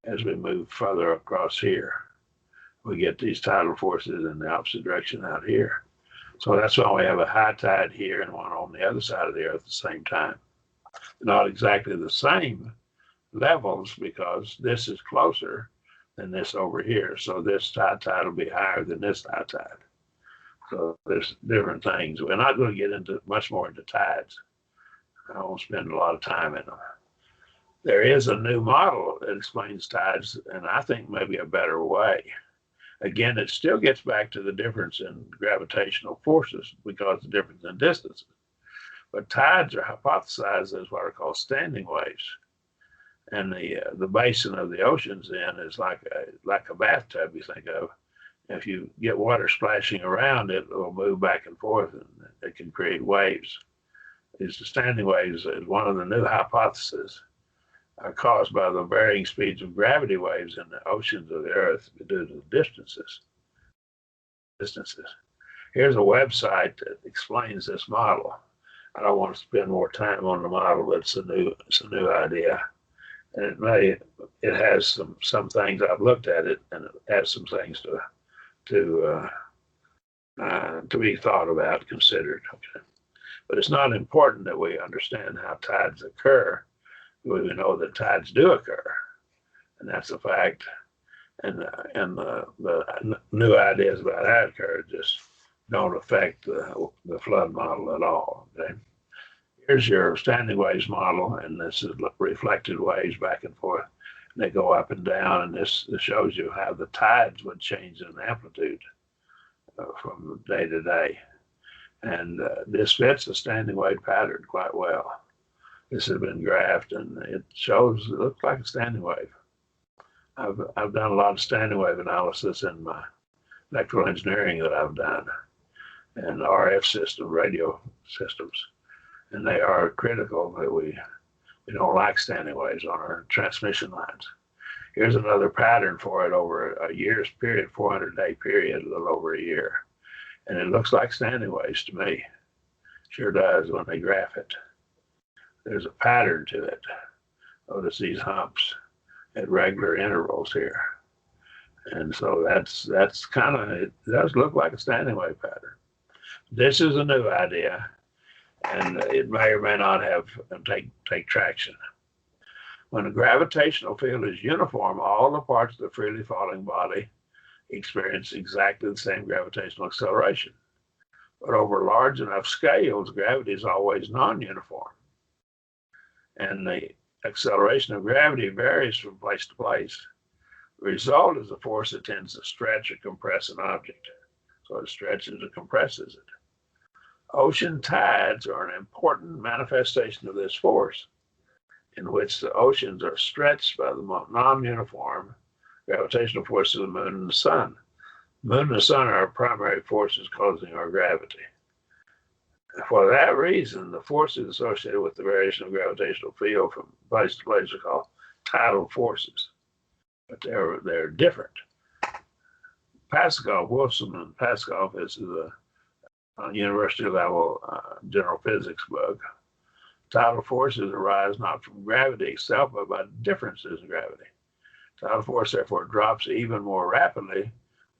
as we move further across here. We get these tidal forces in the opposite direction out here. So that's why we have a high tide here and one on the other side of the Earth at the same time. Not exactly the same levels, because this is closer than this over here. So this high tide will be higher than this high tide. So there's different things. We're not going to get into much more into tides. I won't spend a lot of time in them. There is a new model that explains tides, and I think maybe a better way. Again, it still gets back to the difference in gravitational forces because of the difference in distances. But tides are hypothesized as what are called standing waves. And the basin of the oceans then is like a bathtub, you think of. If you get water splashing around, it will move back and forth, and it can create waves. These standing waves is one of the new hypotheses are caused by the varying speeds of gravity waves in the oceans of the Earth due to the distances. Here's a website that explains this model. I don't want to spend more time on the model, but it's a new idea. And it has some things. I've looked at it, and it has some things to be thought about, considered. Okay. But it's not important that we understand how tides occur. We know that tides do occur, and that's a fact. And the new ideas about how it occurs just don't affect the flood model at all. Okay? Here's your standing waves model, and this is reflected waves back and forth. And they go up and down, and this shows you how the tides would change in amplitude from day to day. And this fits the standing wave pattern quite well. This has been graphed, and it looks like a standing wave. I've done a lot of standing wave analysis in my electrical engineering that I've done, and RF system, radio systems, and they are critical that we don't like standing waves on our transmission lines. Here's another pattern for it over a year's period, 400-day period, a little over a year. And it looks like standing waves to me. Sure does when they graph it. There's a pattern to it. Notice these humps at regular intervals here. And so that's kind of, it does look like a standing wave pattern. This is a new idea, and it may or may not have take traction. When a gravitational field is uniform, all the parts of the freely falling body experience exactly the same gravitational acceleration. But over large enough scales, gravity is always non-uniform. And the acceleration of gravity varies from place to place. The result is a force that tends to stretch or compress an object. So it stretches or compresses it. Ocean tides are an important manifestation of this force, in which the oceans are stretched by the non-uniform gravitational forces of the moon and the sun. The moon and the sun are our primary forces causing our gravity. For that reason, the forces associated with the variation of gravitational field from place to place are called tidal forces, but they're different. Pascal, Wilson and Pascal, this is a university level general physics book. Tidal forces arise not from gravity itself, but by differences in gravity. Tidal force, therefore, drops even more rapidly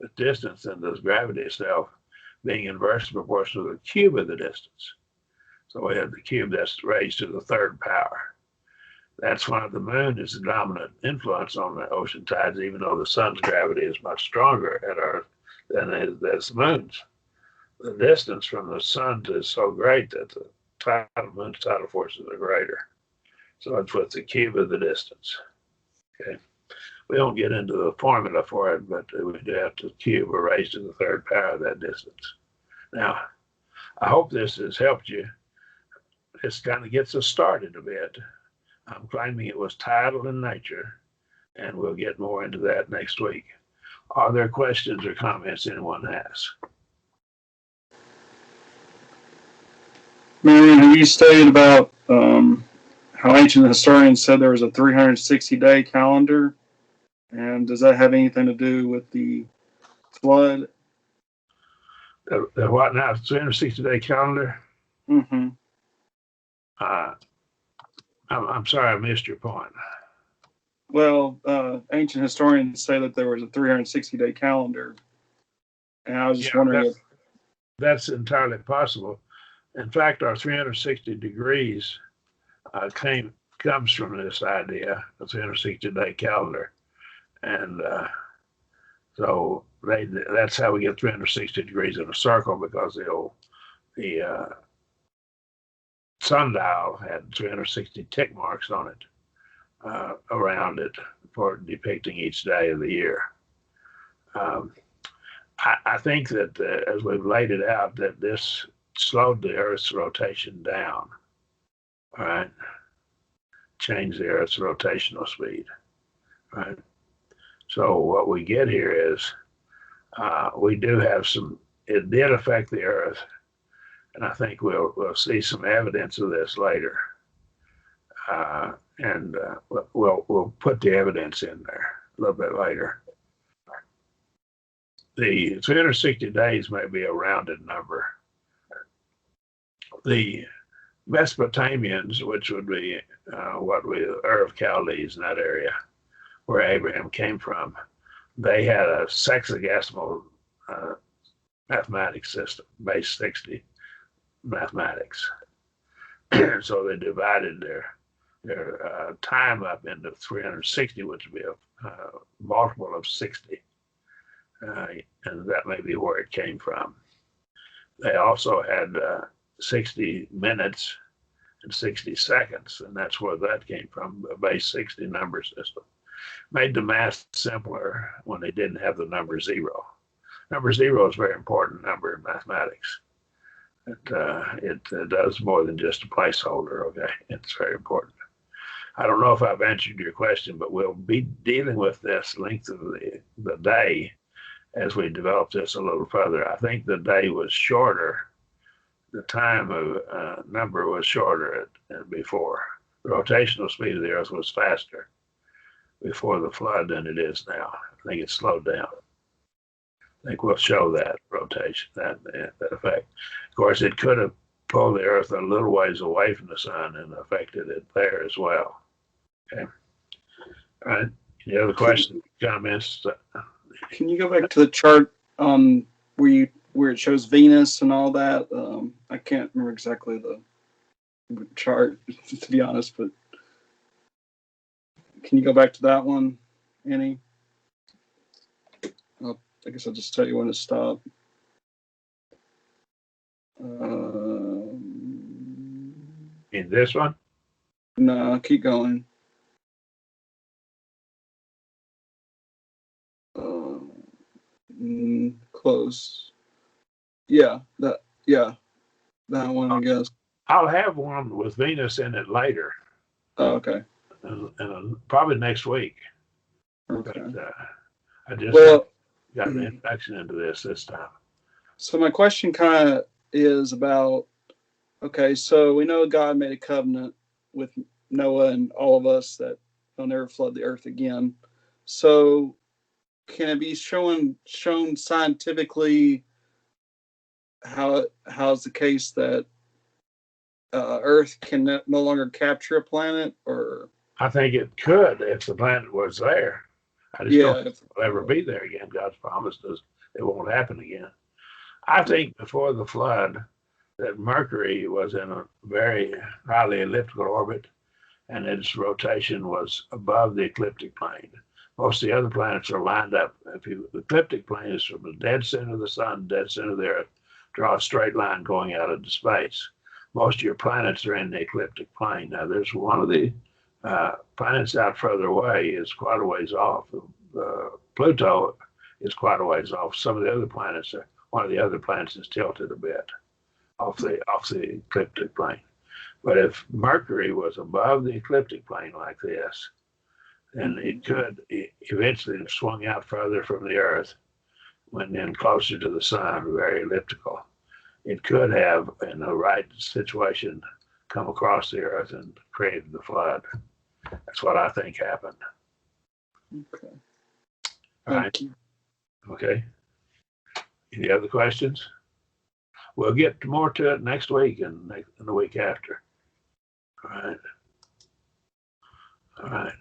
with distance than does gravity itself, being inversely proportional to the cube of the distance. So we have the cube that's raised to the third power. That's why the moon is the dominant influence on the ocean tides, even though the sun's gravity is much stronger at Earth than the moon's. The distance from the sun is so great that the moon's tidal forces are greater. So it's with the cube of the distance. Okay. We don't get into the formula for it, but we do have to cube or raise to the third power of that distance. Now, I hope this has helped this kind of gets us started a bit. I'm claiming it was tidal in nature, and we'll get more into that next week. Are there questions or comments anyone has? Marion, have you stated about how ancient historians said there was a 360-day calendar? And does that have anything to do with the flood? The what now? 360-day calendar? Mm-hmm. I'm sorry, I missed your point. Well, ancient historians say that there was a 360-day calendar. And I was just wondering if that's entirely possible. In fact, our 360 degrees comes from this idea of 360-day calendar. And so that's how we get 360 degrees in a circle, because the sundial had 360 tick marks on it around it for depicting each day of the year. I think that as we've laid it out, that this slowed the Earth's rotation down, all right? Changed the Earth's rotational speed, right? So what we get here is we do have it did affect the Earth, and I think we'll see some evidence of this later. And we'll put the evidence in there a little bit later. The 360 days may be a rounded number. The Mesopotamians, which would be Ur of Chaldees in that area where Abraham came from, they had a sexagesimal mathematics system, base 60 mathematics. So they divided their time up into 360, which would be a multiple of 60. And that may be where it came from. They also had 60 minutes and 60 seconds, and that's where that came from, a base 60 number system. Made the math simpler when they didn't have the number 0. Number 0 is a very important number in mathematics. It does more than just a placeholder, okay? It's very important. I don't know if I've answered your question, but we'll be dealing with this length of the day as we develop this a little further. I think the day was shorter. The time of number was shorter before. The rotational speed of the Earth was faster before the flood than it is now. I think it slowed down. I think we'll show that rotation, that effect. Of course, it could have pulled the Earth a little ways away from the sun and affected it there as well. Okay. All right. Any other questions, comments? Can you go back to the chart where it shows Venus and all that? I can't remember exactly the chart, to be honest, but can you go back to that one, Annie? I guess I'll just tell you when to stop. In this one? No, keep going. Close. Yeah, that one, I guess. I'll have one with Venus in it later. Oh, okay. And probably next week. Okay. But I just got an introduction into this time. So my question kind of is about, okay, so we know God made a covenant with Noah and all of us that he'll never flood the earth again. So can it be shown scientifically how's the case that Earth can no longer capture a planet? Or I think it could if the planet was there. I just don't think it'll ever be there again. God's promised us it won't happen again. I think before the flood that Mercury was in a very highly elliptical orbit, and its rotation was above the ecliptic plane. Most of the other planets are lined up. The ecliptic plane is from the dead center of the sun, dead center of the Earth, draw a straight line going out into space. Most of your planets are in the ecliptic plane. Now, there's one of the planets out further away is quite a ways off. Pluto is quite a ways off. Some of the other planets one of the other planets is tilted a bit off the ecliptic plane. But if Mercury was above the ecliptic plane like this, then it could eventually have swung out further from the Earth, went in closer to the sun, very elliptical. It could have, in the right situation, come across the Earth and created the flood. That's what I think happened. Okay. All right. Thank you. Okay. Any other questions? We'll get more to it next week and the week after. All right. All right.